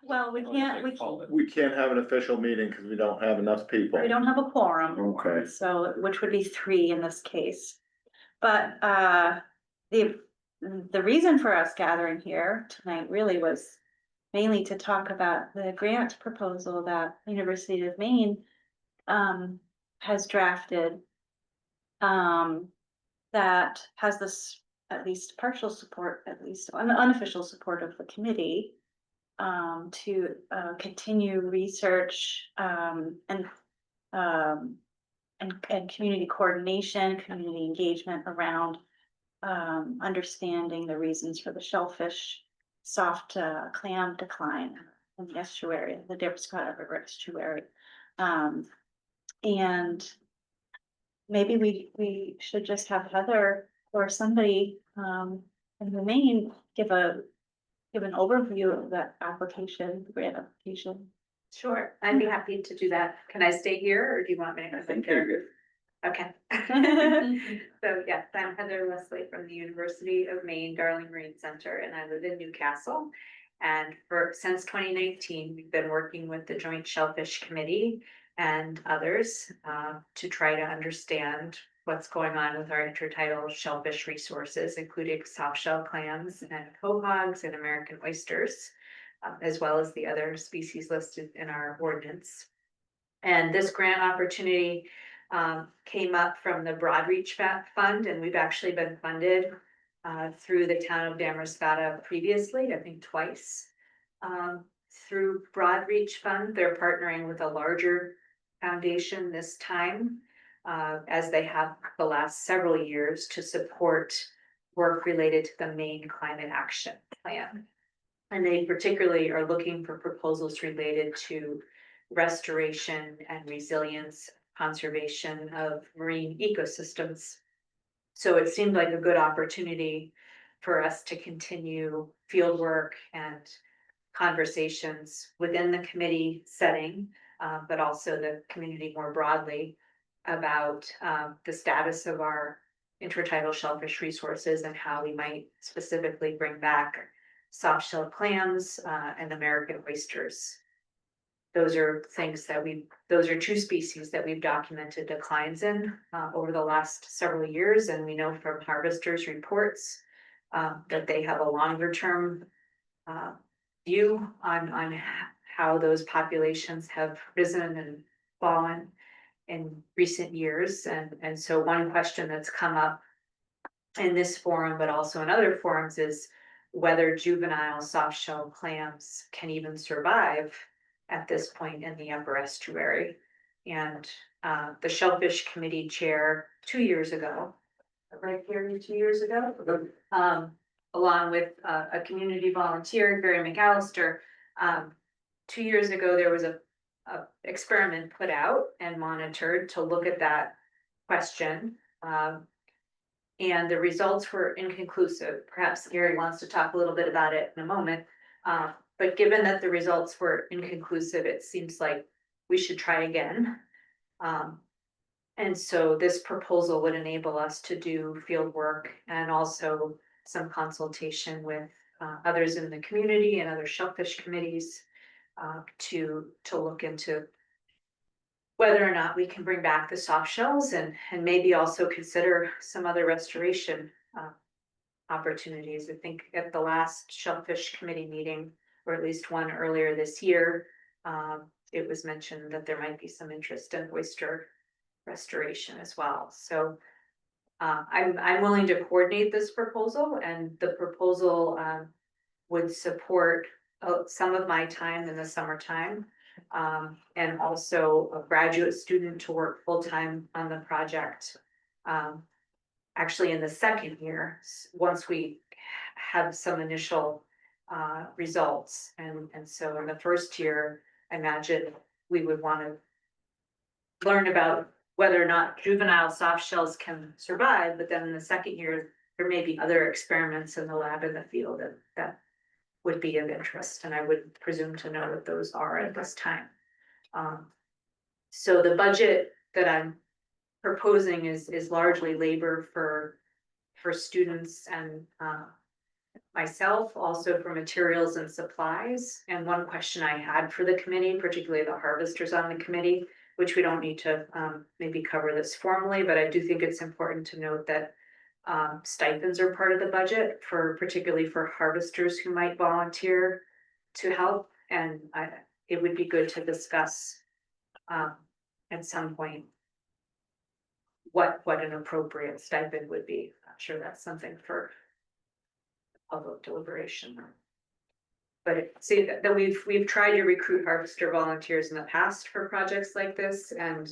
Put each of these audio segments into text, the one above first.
Well, we can't We can't have an official meeting because we don't have enough people. we don't have a quorum. Okay. So, which would be 3 in this case. But, the reason for us gathering here tonight really was mainly to talk about the grant proposal that University of Maine, has drafted. That has this, at least partial support, at least unofficial support of the committee. To, continue research, and community coordination, community engagement around understanding the reasons for the shellfish soft clam decline in the estuary, the Damariscotta River estuary. And maybe we should just have Heather or somebody in the Maine give an overview of that application, grant application. Sure, I'd be happy to do that. Can I stay here or do you want me to come in here? Okay. So yes, I'm Heather Leslie from the University of Maine Darling Marine Center, and I live in Newcastle. And since 2019, we've been working with the Joint Shellfish Committee and others to try to understand what's going on with our intertidal shellfish resources, including softshell clams and quahogs and American oysters, as well as the other species listed in our ordinance. And this grant opportunity came up from the Broadreach Fund, and we've actually been funded through the town of Damariscotta previously, I think twice. Through Broadreach Fund, they're partnering with a larger foundation this time, as they have the last several years, to support work related to the Maine Climate Action Plan. And they particularly are looking for proposals related to restoration and resilience, conservation of marine ecosystems. So it seemed like a good opportunity for us to continue field work and conversations within the committee setting, but also the community more broadly about the status of our intertidal shellfish resources and how we might specifically bring back soft-shelled clams and American oysters. Those are two species that we've documented declines in over the last several years, and we know from harvesters' reports that they have a longer term view on how those populations have risen and fallen in recent years. And so one question that's come up in this forum, but also in other forums, is whether juvenile soft-shell clams can even survive at this point in the upper estuary. And the Shellfish Committee chair 2 years ago, right here 2 years ago, along with a community volunteer, Barry McAllister, 2 years ago, there was a experiment put out and monitored to look at that question. And the results were inconclusive. Perhaps Gary wants to talk a little bit about it in a moment. But given that the results were inconclusive, it seems like we should try again. And so this proposal would enable us to do field work and also some consultation with others in the community and other shellfish committees to look into whether or not we can bring back the soft shells and maybe also consider some other restoration opportunities. I think at the last Shellfish Committee meeting, or at least one earlier this year, it was mentioned that there might be some interest in oyster restoration as well. So I'm willing to coordinate this proposal, and the proposal would support some of my time in the summertime, and also a graduate student to work full-time on the project. Actually in the second year, once we have some initial results. And so in the first year, I imagine we would want to learn about whether or not juvenile soft shells can survive, but then in the second year, there may be other experiments in the lab in the field that would be of interest, and I would presume to know what those are at this time. So the budget that I'm proposing is largely labor for students and myself, also for materials and supplies. And one question I had for the committee, particularly the harvesters on the committee, which we don't need to maybe cover this formally, but I do think it's important to note that stipends are part of the budget for, particularly for harvesters who might volunteer to help. And it would be good to discuss at some point what an appropriate stipend would be. I'm sure that's something for public deliberation. But see that we've tried to recruit harvester volunteers in the past for projects like this, and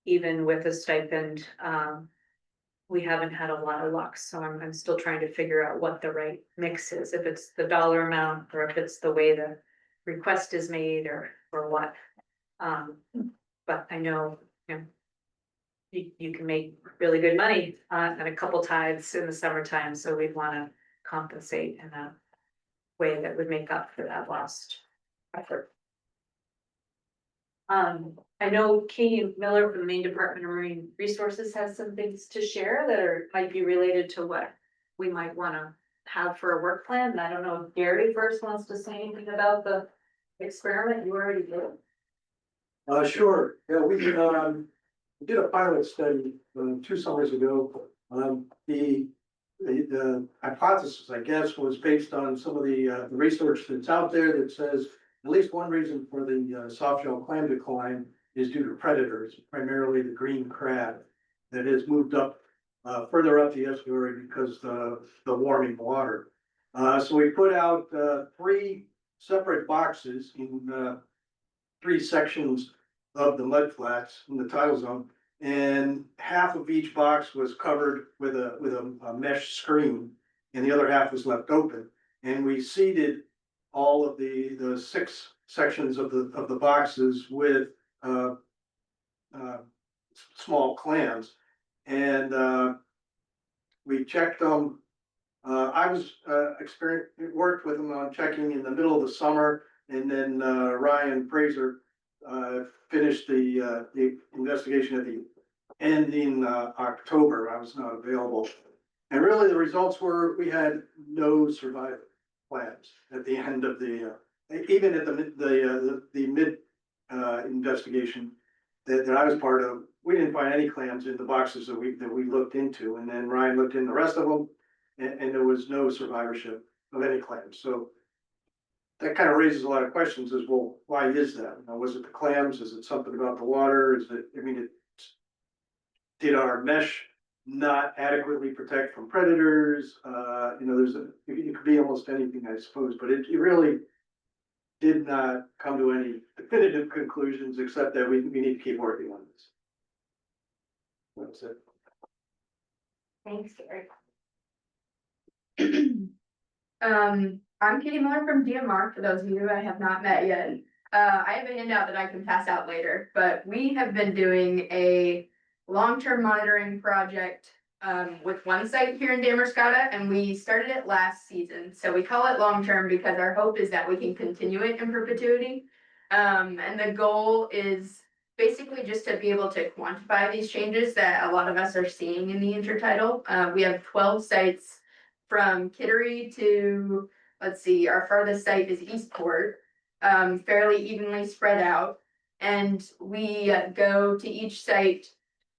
even with a stipend, we haven't had a lot of luck. So I'm still trying to figure out what the right mix is, if it's the dollar amount or if it's the way the request is made or what. But I know, you can make really good money on a couple tides in the summertime, so we'd want to compensate in a way that would make up for that lost effort. I know Katie Miller from the Maine Department of Marine Resources has some things to share that might be related to what we might want to have for a work plan. And I don't know if Gary first wants to say anything about the experiment you already did. Sure, yeah, we did a pilot study 2 summers ago. The hypothesis, I guess, was based on some of the research that's out there that says at least one reason for the soft shell clam decline is due to predators, primarily the green crab that has moved up further up the estuary because the warming water. So we put out 3 separate boxes in 3 sections of the mud flats in the tidal zone, and half of each box was covered with a mesh screen, and the other half was left open. And we seeded all of the 6 sections of the boxes with small clams, and we checked them. I was worked with them on checking in the middle of the summer, and then Ryan Fraser finished the investigation at the end in October. I was not available. And really the results were, we had no survivor clams at the end of the, even at the mid investigation that I was part of. We didn't find any clams in the boxes that we looked into. And then Ryan looked in the rest of them, and there was no survivorship of any clams. So that kind of raises a lot of questions as well. Why is that? Was it the clams? Is it something about the water? Is it, did our mesh not adequately protect from predators? It could be almost anything, I suppose, but it really did not come to any definitive conclusions, except that we need to keep working on this. That's it. Thanks, Gary. I'm Katie Miller from DMR, for those of you I have not met yet. I have a handout that I can pass out later, but we have been doing a long-term monitoring project with one site here in Damariscotta, and we started it last season. So we call it long-term because our hope is that we can continue it in perpetuity. And the goal is basically just to be able to quantify these changes that a lot of us are seeing in the intertidal. We have 12 sites from Kittery to, let's see, our farthest site is Eastport, fairly evenly spread out. And we go to each site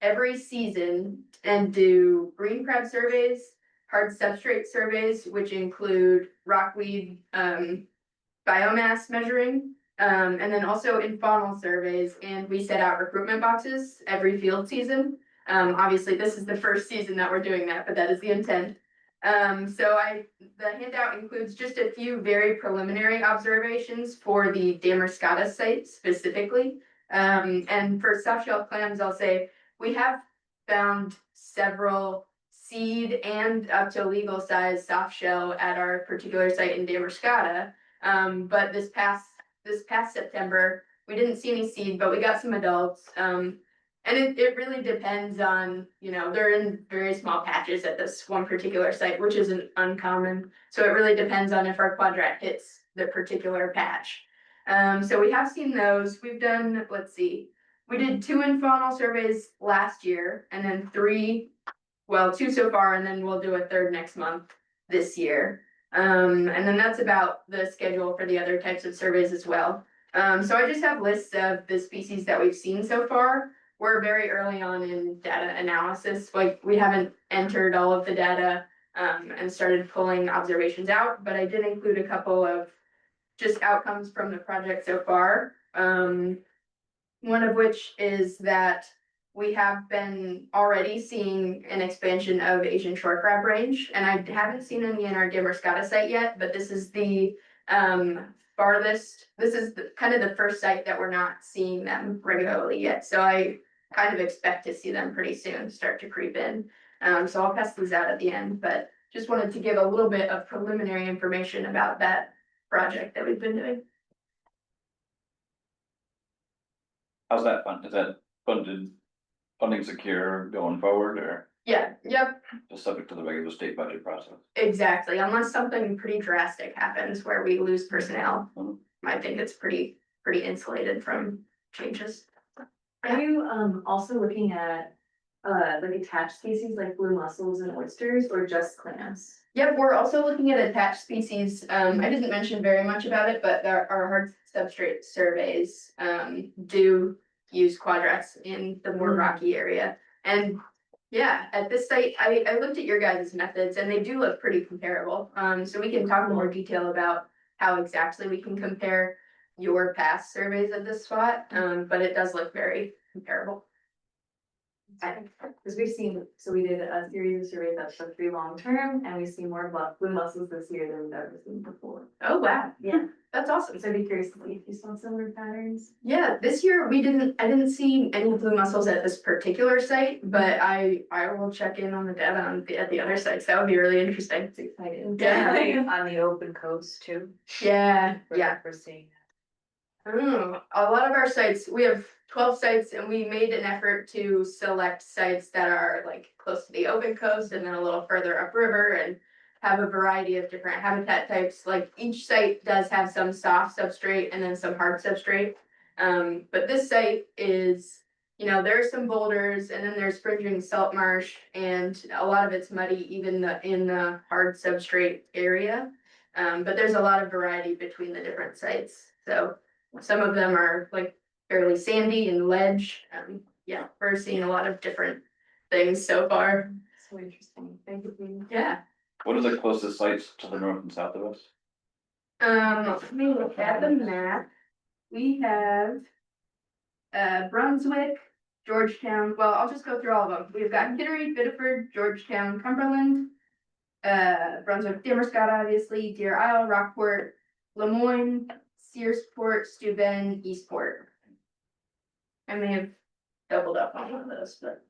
every season and do green crab surveys, hard substrate surveys, which include rockweed biomass measuring, and then also infaunal surveys. And we set out recruitment boxes every field season. Obviously, this is the first season that we're doing that, but that is the intent. The handout includes just a few very preliminary observations for the Damariscotta site specifically. And for soft shell clams, I'll say we have found several seed and up to legal size soft shell at our particular site in Damariscotta. But this past September, we didn't see any seed, but we got some adults. And it really depends on, they're in very small patches at this one particular site, which isn't uncommon. So it really depends on if our quadrat hits the particular patch. So we have seen those. We've done, let's see, we did 2 infaunal surveys last year, and then 2 so far, and then we'll do a 3rd next month this year. And then that's about the schedule for the other types of surveys as well. So I just have lists of the species that we've seen so far. We're very early on in data analysis, like we haven't entered all of the data and started pulling observations out, but I did include a couple of just outcomes from the project so far. One of which is that we have been already seeing an expansion of Asian shore crab range, and I haven't seen any in our Damariscotta site yet, but this is the farthest, this is kind of the first site that we're not seeing them regularly yet, so I kind of expect to see them pretty soon start to creep in. So I'll pass these out at the end, but just wanted to give a little bit of preliminary information about that project that we've been doing. How's that fund? Is that funding secure going forward or Yeah, yep, just subject to the regular state budget process? exactly, unless something pretty drastic happens where we lose personnel. Mhm. I think it's pretty insulated from changes. Are you also looking at like attached species like blue mussels and oysters or just clams? Yep, we're also looking at attached species. I didn't mention very much about it, but our hard substrate surveys do use quadrats in the more rocky area. And yeah, at this site, I looked at your guys' methods and they do look pretty comparable. So we can talk in more detail about how exactly we can compare your past surveys of this spot, but it does look very comparable. Because we've seen, so we did a series of surveys that took pretty long term and we've seen more blue mussels this year than we've ever seen before. Oh, wow, Yeah, that's awesome. so I'd be curious to see if you saw similar patterns. Yeah, this year I didn't see any blue mussels at this particular site, but I will check in on the data at the other sites. That would be really interesting. It's exciting. Yeah. On the open coast too. Yeah, We're seeing. Oh, a lot of our sites, we have 12 sites and we made an effort to select sites that are like close to the open coast and then a little further upriver and have a variety of different habitat types. Like each site does have some soft substrate and then some hard substrate. But this site is, you know, there are some boulders and then there's fringing salt marsh and a lot of it's muddy even in the hard substrate area. But there's a lot of variety between the different sites. So some of them are like fairly sandy and ledge. Yeah, we're seeing a lot of different things so far. So interesting. Thank you. Yeah. What are the closest sites to the north and south of us? Let me look at the map. We have Brunswick, Georgetown. Well, I'll just go through all of them. We've got Kittery, Biddeford, Georgetown, Cumberland, Brunswick, Damariscotta, obviously, Deer Isle, Rockport, Lemoyne, Searsport, Steuben, Eastport. I may have doubled up on one of those, but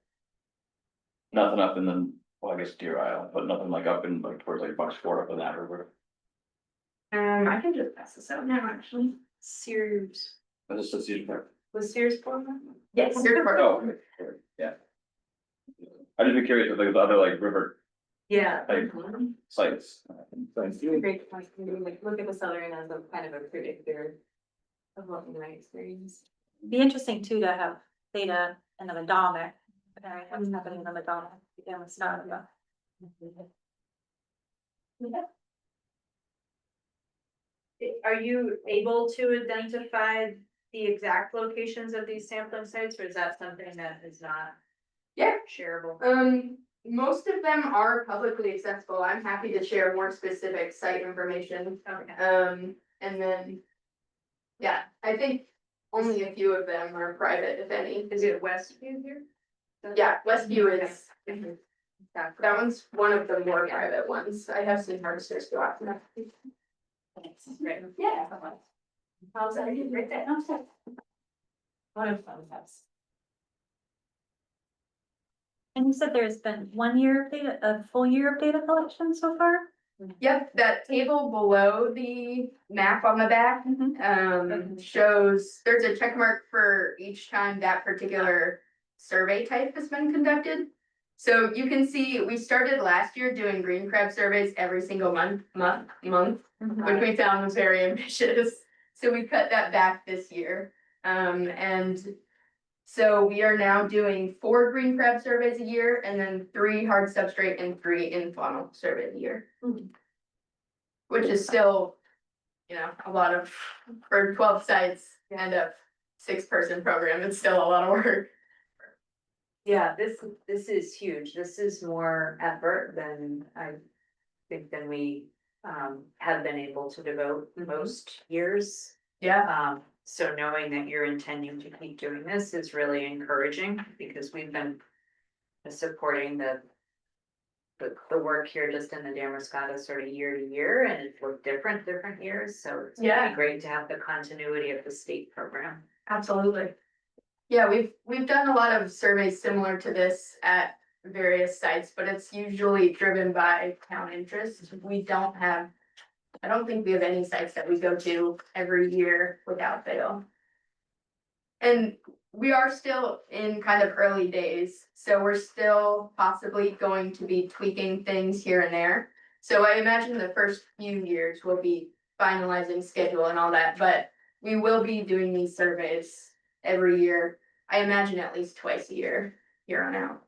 Nothing up in the, well, I guess Deer Isle, but nothing like up in like towards like Bucksport up in that river. I can just pass this out now, actually. Sears, But this is usually. was Sears for Yes, Searsport. Oh, okay, yeah. I'd just be curious if there's other like river Yeah. Like- sites. It's a great point. Maybe like look at the southern as a kind of a predictor of what we might experience. Be interesting too to have data in the Madonna. What's happening in the Madonna, again, it's not enough. Are you able to identify the exact locations of these sampling sites, or is that something that is not? Yeah. Shareable? Most of them are publicly accessible. I'm happy to share more specific site information. Okay. And then, yeah, I think only a few of them are private, if any. Is it Westview here? Yeah, Westview is, That that one's one of the more private ones. I have some harvesters go out. Great. Yeah. How's that? Right there. No, sorry. One of them has. And you said there's been 1 year of data, a full year of data collection so far? Yep, that table below the map on the back, shows, there's a check mark for each time that particular survey type has been conducted. So you can see, we started last year doing green crab surveys every single month, which we found was very ambitious. So we cut that back this year. And so we are now doing 4 green crab surveys a year and then 3 hard substrate and 3 in funnel surveys a year. which is still, you know, a lot of, for 12 sites and a 6-person program, it's still a lot of work. Yeah, this is huge. This is more effort than I think than we have been able to devote most years. Yeah, So knowing that you're intending to keep doing this is really encouraging because we've been supporting the work here just in the Damariscotta sort of year to year, and it's looked different years, so it's Yeah. really great to have the continuity of the state program. absolutely. Yeah, we've done a lot of surveys similar to this at various sites, but it's usually driven by town interest. We don't have, I don't think we have any sites that we go to every year without fail. And we are still in kind of early days, so we're still possibly going to be tweaking things here and there. So I imagine the first few years will be finalizing schedule and all that, but we will be doing these surveys every year. I imagine at least twice a year, here on out.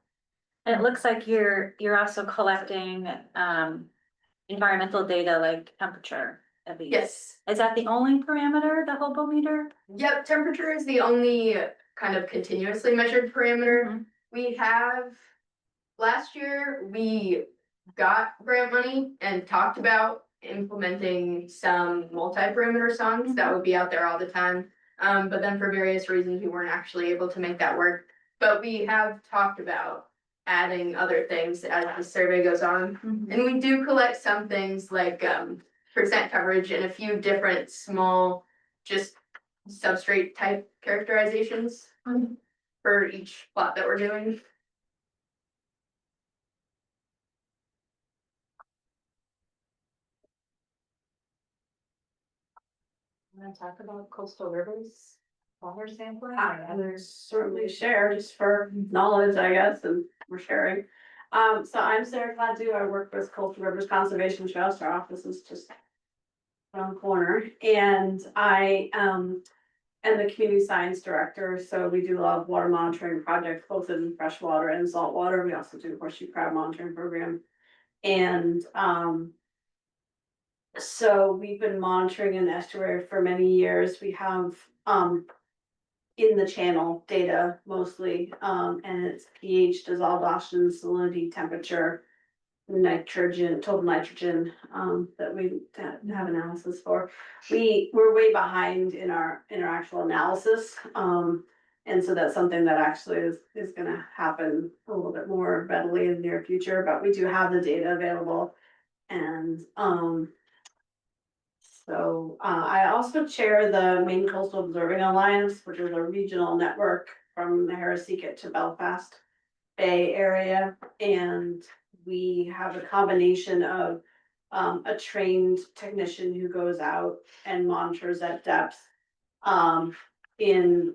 And it looks like you're also collecting, environmental data like temperature at least. Yes, Is that the only parameter, the hobo meter? yep, temperature is the only kind of continuously measured parameter. We have, last year, we got grant money and talked about implementing some multi-parameter songs that would be out there all the time. But then for various reasons, we weren't actually able to make that work. But we have talked about adding other things as the survey goes on. And we do collect some things like percent coverage and a few different small, just substrate type characterizations for each plot that we're doing. Want to talk about coastal rivers, water sampling? There's certainly share just for knowledge, I guess, and we're sharing. So I'm Sarah Cladu. I work with Coastal Rivers Conservation Trust. Our office is just around the corner, and I am the community science director. So we do a lot of water monitoring projects, both in freshwater and saltwater. We also do horseshoe crab monitoring program, and so we've been monitoring an estuary for many years. We have in the channel data mostly, and it's pH, dissolved oxygen, salinity, temperature, nitrogen, total nitrogen, that we have analysis for. We're way behind in our actual analysis. And so that's something that actually is gonna happen a little bit more readily in the near future, but we do have the data available. And so I also chair the Maine Coastal Observing Alliance, which is a regional network from the Harrisseekit to Belfast Bay area. And we have a combination of a trained technician who goes out and monitors at depth in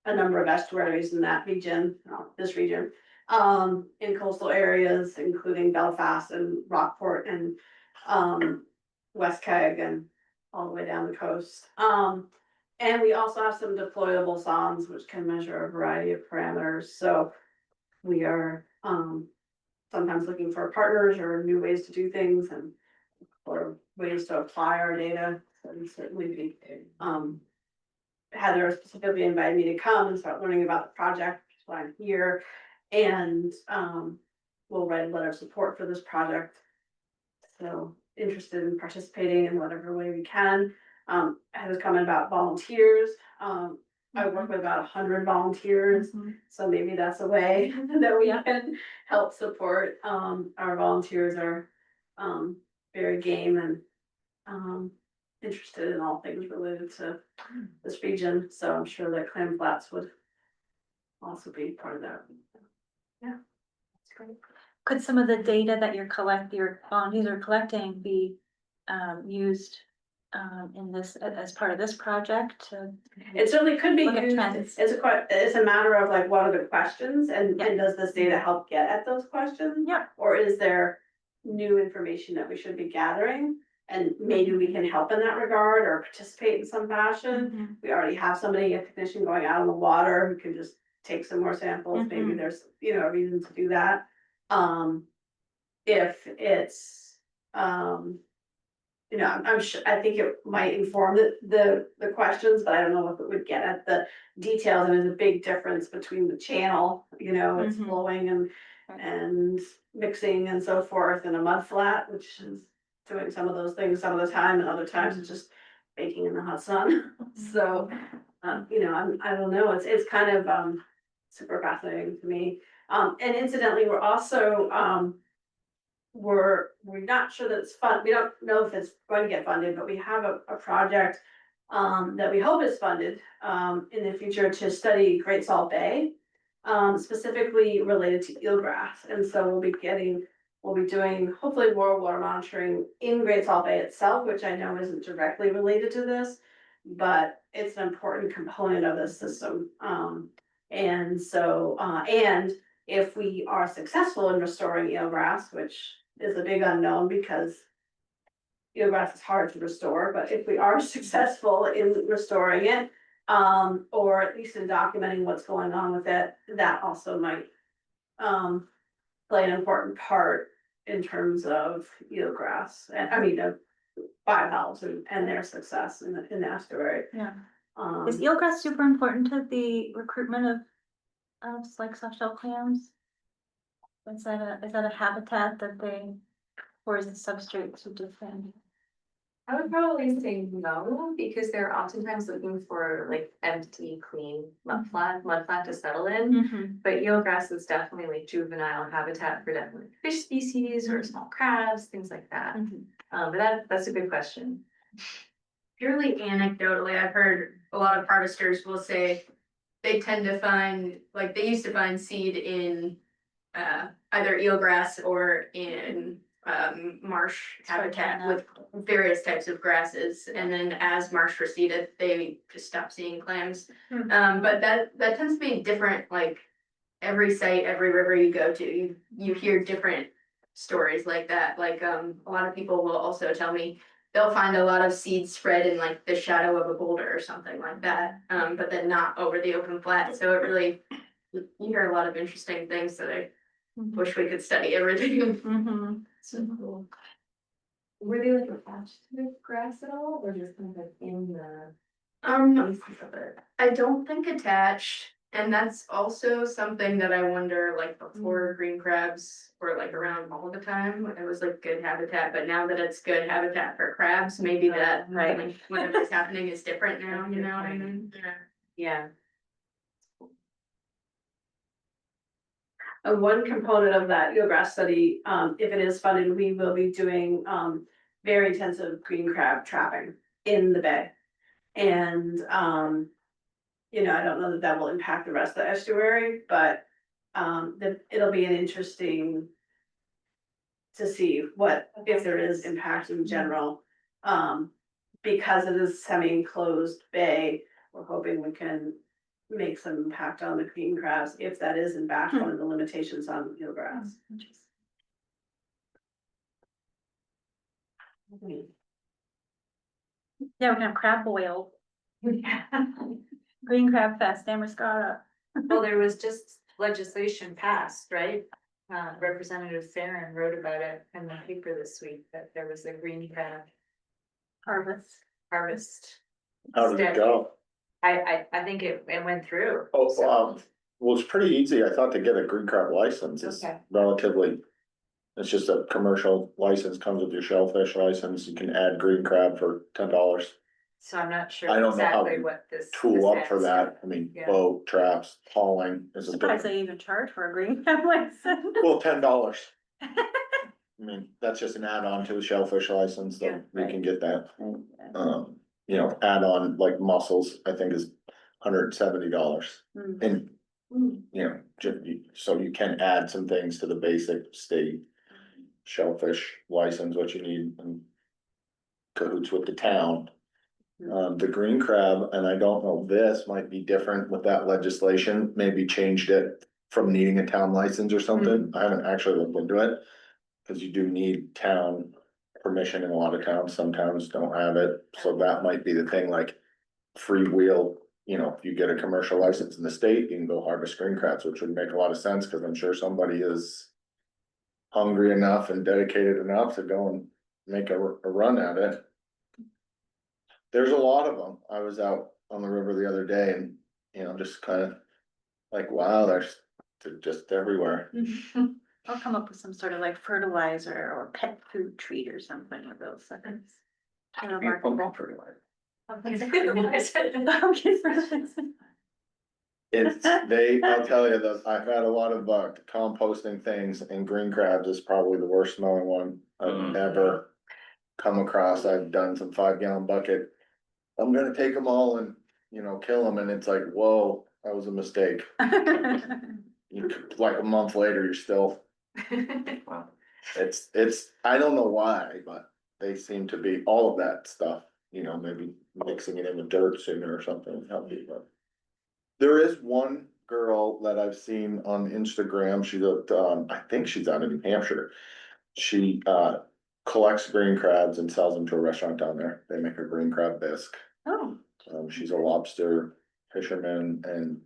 a number of estuaries in that region, this region, in coastal areas, including Belfast and Rockport and West Keg and all the way down the coast. And we also have some deployable sondes which can measure a variety of parameters. So we are sometimes looking for partners or new ways to do things and or ways to apply our data. So we certainly be Heather specifically invited me to come and start learning about the project, which is why I'm here. And we'll write a letter of support for this project. So interested in participating in whatever way we can. I was coming about volunteers. I work with about 100 volunteers, so maybe that's a way that we can help support. Our volunteers are very game and interested in all things related to this region, so I'm sure that Clam Flats would also be part of that. Yeah, that's great. Could some of the data that your volunteers are collecting be used in this, as part of this project to? It certainly could be Look at used trends. it's a matter of like, what are the questions and Yeah. does this data help get at those questions? Yeah. Or is there new information that we should be gathering? And maybe we can help in that regard or participate in some fashion. We already have somebody, a technician going out on the water who can just take some more samples. Maybe there's, a reason to do that. If it's, you know, I'm sure, I think it might inform the questions, but I don't know if it would get at the details. And there's a big difference between the channel, you know, it's Mhm. flowing and mixing and so forth, and a mud flat, which is doing some of those things some of the time, and other times it's just baking in the hot sun. So, you know, I don't know, it's kind of, super fascinating to me. And incidentally, we're also, we're not sure that it's we don't know if it's going to get funded, but we have a project that we hope is funded in the future to study Great Salt Bay, specifically related to eelgrass. And so we'll be doing hopefully more water monitoring in Great Salt Bay itself, which I know isn't directly related to this, but it's an important component of the system. And so, and if we are successful in restoring eelgrass, which is a big unknown because eelgrass is hard to restore, but if we are successful in restoring it, or at least in documenting what's going on with it, that also might play an important part in terms of eelgrass, and I mean, of bivalves and their success in the estuary. Yeah. Is eelgrass super important to the recruitment of like soft-shell clams? Is that a habitat that they, or is it substrate to defend? I would probably say no, because they're oftentimes looking for like empty, clean mud flat to settle in. Mm-hmm. But eelgrass is definitely like juvenile habitat for definitely fish species or small crabs, things like that. But that's a good question. Purely anecdotally, I've heard a lot of harvesters will say they tend to find, like, they used to find seed in either eelgrass or in marsh habitat with various types of grasses, and then as marsh receded, they just stopped seeing clams. But that tends to be different, like every site, every river you go to, you hear different stories like that. Like a lot of people will also tell me they'll find a lot of seeds spread in like the shadow of a boulder or something like that, but then not over the open flat. So it really, you hear a lot of interesting things that I wish we could study everything. Mm-hmm. So cool. Were they like attached to the grass at all, or just kind of like in the basis of it? I don't think attached, and that's also something that I wonder, like before green crabs were like around all the time, it was like good habitat, but now that it's good habitat for crabs, maybe that, Right. like, whatever's happening is different now, you know what I mean? Yeah. One component of that eelgrass study, if it is funded, we will be doing very intensive green crab trapping in the bay. And you know, I don't know that that will impact the rest of the estuary, but it'll be an interesting to see what, if there is impact in general. Because it is semi-enclosed bay, we're hoping we can make some impact on the green crabs, if that is in fact one of the limitations on eelgrass. Yeah, we're gonna have crab boil, green crab fest, Damariscotta. Well, there was just legislation passed, right? Representative Farron wrote about it in the paper this week, that there was a green crab Harvest. harvest. How did it go? I think it went through. Oh, so- well, it's pretty easy, I thought, to get a green crab license, it's Okay. relatively. It's just a commercial license, comes with your shellfish license, you can add green crab for $10. So I'm not I sure don't know how exactly to what this. Tool up for this that, I mean, Yeah. boat, traps, hauling is a Surprised different, they even charge for a green crab license. well, $10. I mean, that's just an add-on to the shellfish license, Yeah, then we can get that. You know, add on like mussels, I think is $170. Mm. And, Mm. you know, so you can add some things to the basic state shellfish license, what you need and cahoots with the town. The green crab, and I don't know, this might be different with that legislation, maybe changed it from needing a town license or something. I haven't actually looked into it. Cause you do need town permission in a lot of towns, some towns don't have it, so that might be the thing, like freewheel, you know, if you get a commercial license in the state, you can go harvest green crabs, which would make a lot of sense, cause I'm sure somebody is hungry enough and dedicated enough to go and make a run at it. There's a lot of them. I was out on the river the other day and, you know, just kind of like, wow, they're just everywhere. I'll come up with some sort of like fertilizer or pet food treat or something with those things. Pumpkin fertilizer. It's, I'll tell you that I've had a lot of composting things, and green crabs is probably the worst smelling one I've ever come across. I've done some 5-gallon bucket. I'm gonna take them all and, you know, kill them, and it's like, whoa, that was a mistake. Like a month later, you're still, Wow. it's, I don't know why, but they seem to be all of that stuff, you know, maybe mixing it in with dirt sooner or something healthy, but. There is one girl that I've seen on Instagram, she's I think she's out of New Hampshire. She, collects green crabs and sells them to a restaurant down there. They make a green crab bisque. Oh, She's a lobster fisherman and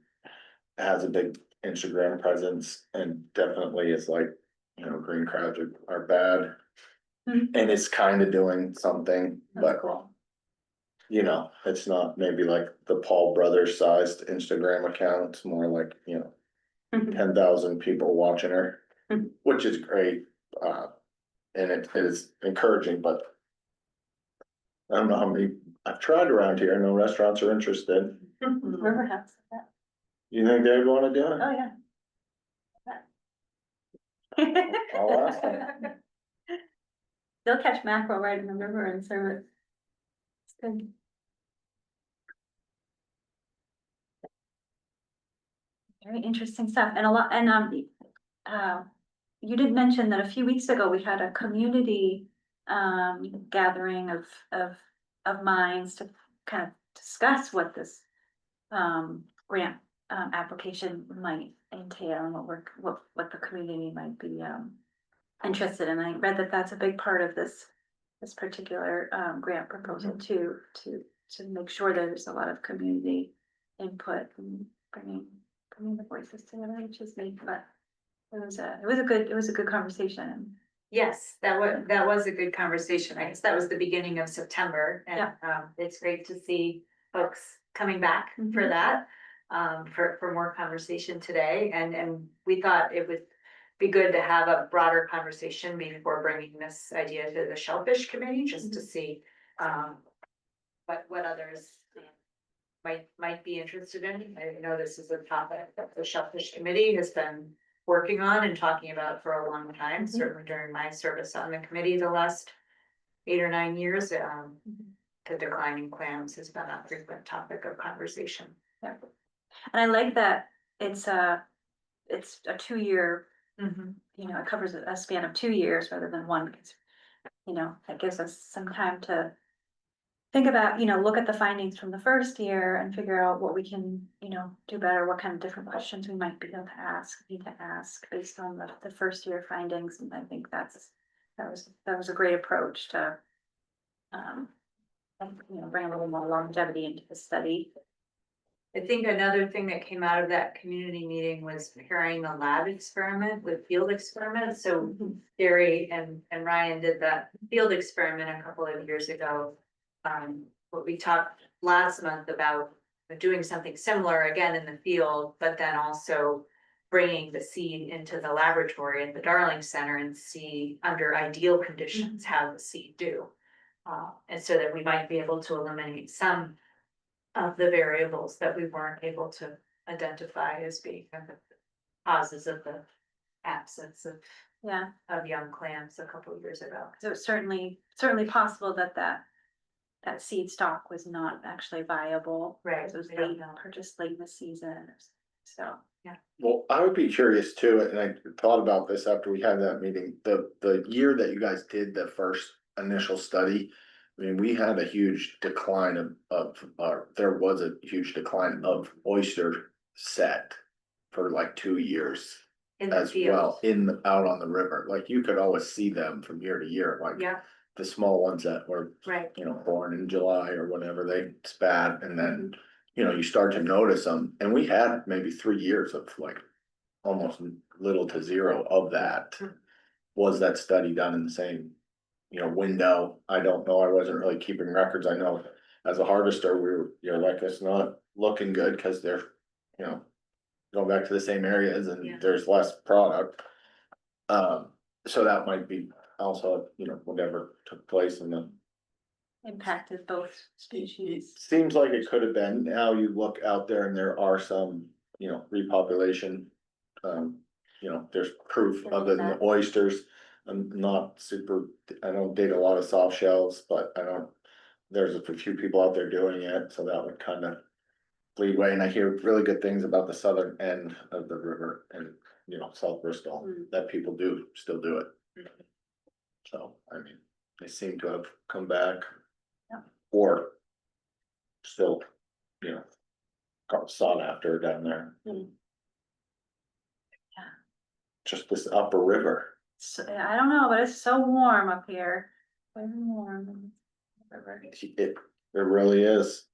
has a big Instagram presence, and definitely is like, you know, green crabs are bad. Mhm. And it's kind of doing something, that's but cool. you know, it's not maybe like the Paul Brothers sized Instagram account. It's more like, you know, 10,000 people watching her, which is great. And it is encouraging, but I don't know how many, I've tried around here, no restaurants are interested. River House. You think they'd wanna do it? Oh, yeah. I'll ask them. They'll catch mackerel right in the river and serve it. It's good. Very interesting stuff and a lot, and you did mention that a few weeks ago, we had a community gathering of minds to kind of discuss what this grant application might entail and what the community might be interested in. I read that that's a big part of this particular grant proposal too, to make sure that there's a lot of community input and bringing the voices together, which is neat, but it was a good conversation. Yes, that was a good conversation. I guess that was the beginning of September and it's great to see folks coming back for Mhm. that. For more conversation today and we thought it would be good to have a broader conversation before bringing this idea to the Shellfish Committee, just to see what others might be interested in. I know this is a topic that the Shellfish Committee has been working on and talking about for a long time, certainly during my service on the committee the last 8 or 9 years. The declining clams has been a frequent topic of conversation. Yeah. And I like that it's a 2-year, you know, it covers a span of 2 years rather than one, because, you know, that gives us some time to think about, you know, look at the findings from the first year and figure out what we can, you know, do better, what kind of different questions we might be able to ask based on the first year findings. And I think that was a great approach to, you know, bring a little more longevity into the study. I think another thing that came out of that community meeting was pairing the lab experiment with field experiments. So Gary and Ryan did that field experiment a couple of years ago. What we talked last month about doing something similar again in the field, but then also bringing the seed into the laboratory at the Darling Center and see under ideal conditions how the seed do. And so that we might be able to eliminate some of the variables that we weren't able to identify as being the causes of the absence of young clams a couple of years ago. So it's certainly possible that seed stock was not actually viable. Right, It was we don't late, know. purchased late in the season, so. Well, I would be curious too, and I thought about this after we had that meeting, the year that you guys did the first initial study. I mean, we had a huge decline there was a huge decline of oyster set for like 2 years In the as field. well, out on the river. Like you could always see them from year to year, like Yeah, the small ones that were, right. you know, born in July or whenever they spat, and then, you know, you start to notice them, and we had maybe 3 years of like almost little to zero of that. Was that study done in the same window. I don't know, I wasn't really keeping records. I know as a harvester, like, it's not looking good because they're, going back to the same areas Yeah. and there's less product. So that might be also, whatever took place in the. Impacted both It species. seems like it could have been. Now you look out there and there are some, repopulation. There's proof of it in the oysters. I'm not super, I don't date a lot of soft shells, but there's a few people out there doing it, so that would kind of lead way. And I hear really good things about the southern end of the river and, South Bristol, that people still do it. So, I mean, they seem to have come back. Yeah. Or still, got sought after down there. Yeah. Just this upper river. So, I don't know, but it's so warm up here. Very warm. It really is.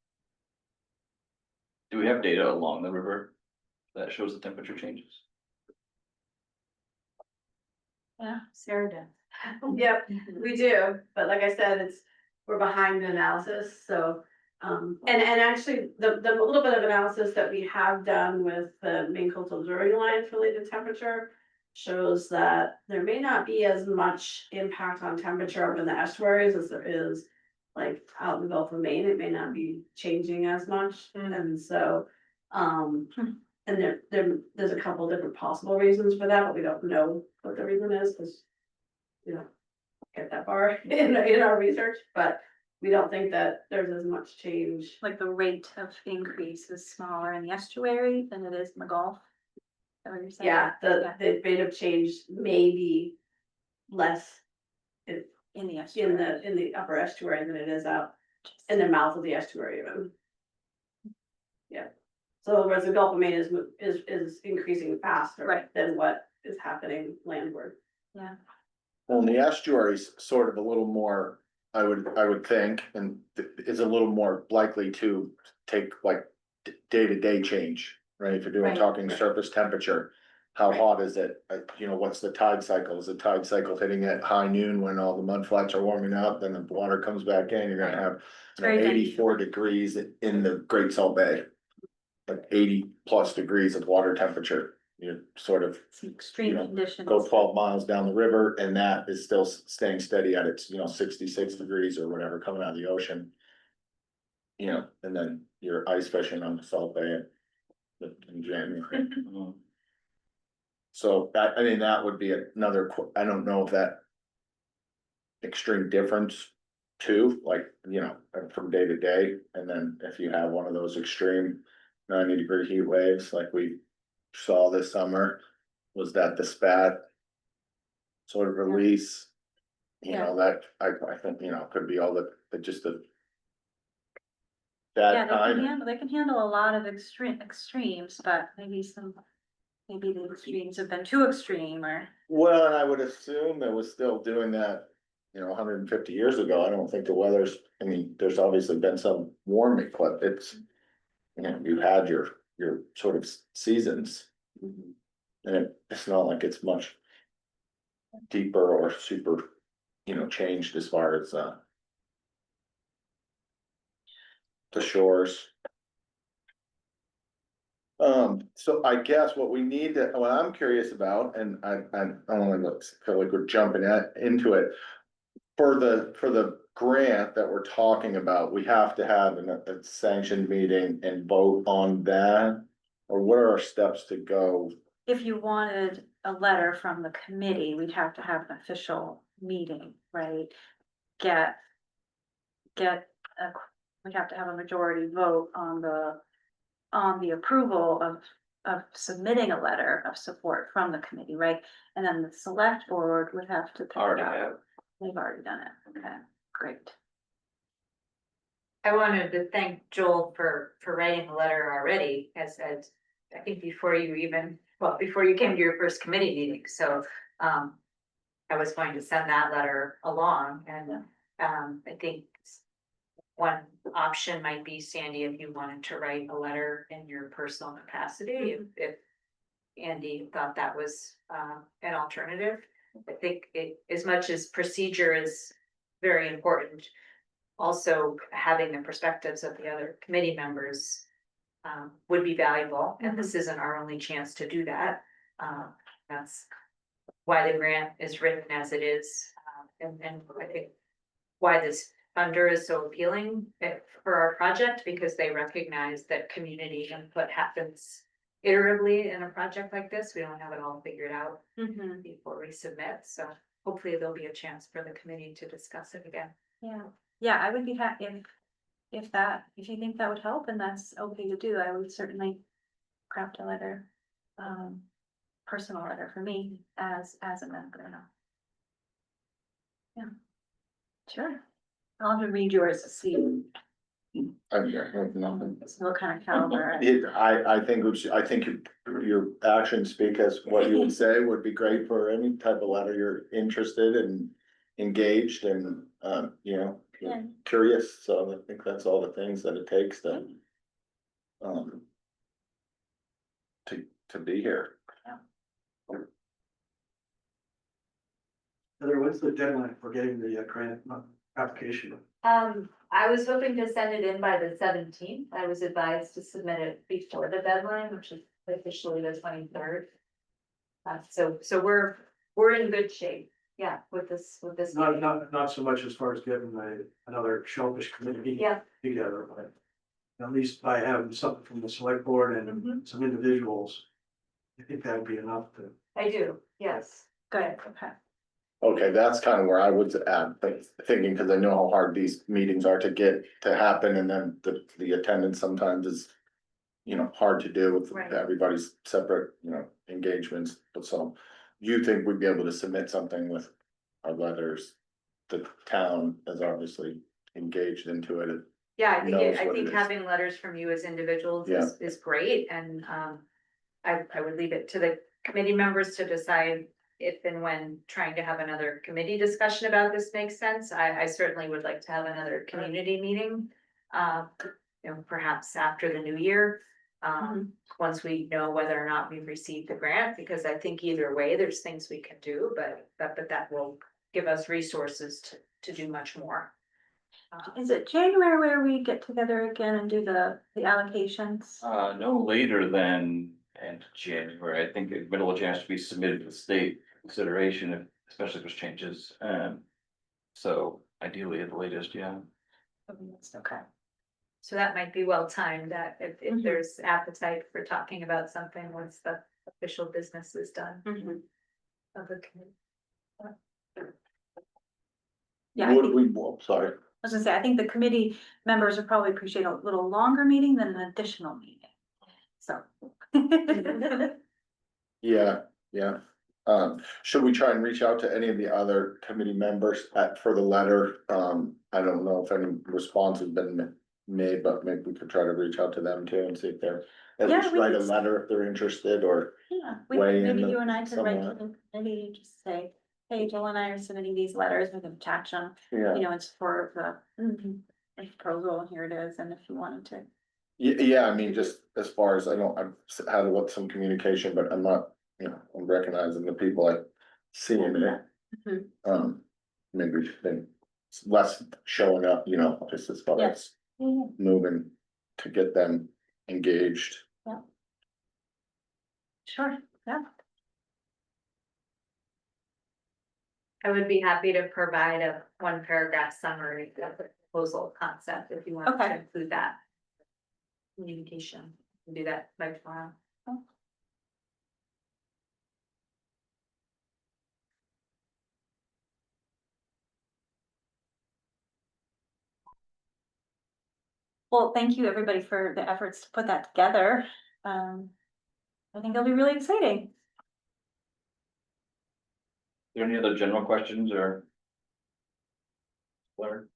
Do we have data along the river that shows the temperature changes? Yeah. Sarah does. Yep, we do, but like I said, we're behind the analysis, so. And actually, the little bit of analysis that we have done with the main coastal observing lines related to temperature. Shows that there may not be as much impact on temperature up in the estuaries as there is. Like out in the Gulf of Maine, it may not be changing as much, and so, and there's a couple different possible reasons for that, but we don't know what the reason is, cause. You know, get that far in our research, but we don't think that there's as much change. Like the rate of increase is smaller in the estuary than it is in the Gulf. Is that what you're saying? Yeah, the rate of change may be less In the estuary. in the upper estuary than it is out in the mouth of the estuary even. Yeah, so whereas the Gulf of Maine is increasing faster. Right. Than what is happening landward. Yeah. Well, and the estuary's sort of a little more, I would think, and is a little more likely to take like day-to-day change, right? If you're Right. talking surface temperature, how hot is it? What's the tide cycle? Is the tide cycle hitting at high noon when all the mud flats are warming up, then the water comes back in, you're gonna have very 84 degrees in the Great Salt Bay. Like 80+ degrees of water temperature, you sort of Some extreme conditions. go 12 miles down the river and that is still staying steady at its, 66 degrees or whatever coming out of the ocean. And then you're ice fishing on the Salt Bay in January. So I mean, that would be another, I don't know if that extreme difference too, like, from day to day. And then if you have one of those extreme 90-degree heat waves like we saw this summer, was that the spat sort of release? That I think, could be all the Yeah, bad they time. can handle a lot of extremes, but maybe the extremes have been too extreme or. Well, and I would assume it was still doing that, 150 years ago. I don't think the weather's, I mean, there's obviously been some warming, but it's, you had your sort of seasons. And it's not like it's much deeper or super, changed as far as, the shores. So I guess what I'm curious about, and I don't wanna feel like we're jumping into it. For the grant that we're talking about, we have to have a sanctioned meeting and vote on that? Or what are our steps to go? If you wanted a letter from the committee, we'd have to have an official meeting, right? We'd have to have a majority vote on the approval of submitting a letter of support from the committee, right? And then the select board would have to. pick it Already up. have. They've already done it, okay, great. I wanted to thank Joel for writing the letter already, as I think before you came to your first committee meeting, so. I was going to send that letter along and, I think. One option might be, Sandy, if you wanted to write a letter in your personal capacity, if Andy thought that was, an alternative. I think as much as procedure is very important. Also, having the perspectives of the other committee members would be valuable, and this isn't our only chance to do that. That's why the grant is written as it is, and I think why this funder is so appealing for our project, because they recognize that community input happens iteratively in a project like this. We don't have it all figured out before we submit, so hopefully there'll be a chance for the committee to discuss it again. Yeah, yeah, I would be happy if you think that would help and that's okay to do, I would certainly craft a letter. Personal letter for me as a member. Yeah. Sure. I'll have to read yours to see Nothing. what kind of caliber. I think, I think your actions speak as what you would say would be great for any type of letter you're interested and engaged and, you know, Yeah. curious, so I think that's all the things that it takes to to be here. Heather, what's the deadline for getting the grant application? I was hoping to send it in by the 17th. I was advised to submit it before the deadline, which is officially the 23rd. So we're in good shape, yeah, with this. Not so much as far as getting another Shellfish committee Yeah. together, but at least by having something from the select board and some individuals, I think that would be enough to. I do, yes. Good, okay. Okay, that's kind of where I was at, thinking, because I know how hard these meetings are to get to happen, and then the attendance sometimes is, you know, hard to do with Right. everybody's separate, you know, engagements, but so. You think we'd be able to submit something with our letters? The town is obviously engaged into it. Yeah, Knows I what it think is. having letters from you as individuals Yeah. is great, and I would leave it to the committee members to decide if and when trying to have another committee discussion about this makes sense. I certainly would like to have another community meeting. You know, perhaps after the new year, once we know whether or not we've received the grant, because I think either way, there's things we can do, but that will give us resources to do much more. Is it January where we get together again and do the allocations? No later than end of January. I think the middle of January has to be submitted to the state consideration, especially if there's changes. So ideally at the latest, yeah. Okay. So that might be well timed, that if Mhm. there's appetite for talking about something once the official business is done of the committee. Yeah, I Would think, we, well, sorry, I was gonna say, I think the committee members would probably appreciate a little longer meeting than an additional meeting. So. yeah, yeah. Should we try and reach out to any of the other committee members for the letter? I don't know if any response has been made, but maybe we could try to reach out to them too and see if they're, at Yeah, least we write a could- letter if they're interested, or Yeah, Weigh in maybe you and I could write somewhat. to the committee and just say, hey, Joel and I are submitting these letters, we can attach them, yeah. you know, in support of the proposal, and here it is, and if you wanted to. Yeah, I mean, just as far as I've had some communication, but I'm not, you know, I'm recognizing the people I see in it. Mhm. Maybe then less showing up, you know, just as far Yes. as moving to get them engaged. Sure, yeah. I would be happy to provide a 1 paragraph summary of the proposal concept if you want to Okay. include that. Communication, we can do that by tomorrow. Well, thank you, everybody, for the efforts to put that together. I think it'll be really exciting. Are there any other general questions or? Learn?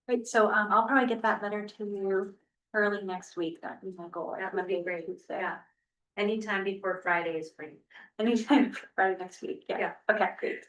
Great, so I'll probably get that letter to you early next week, that would be my goal. That would be great, Tuesday. yeah. Anytime before Friday is great. Anytime Friday next week, yeah, Yeah. okay, great.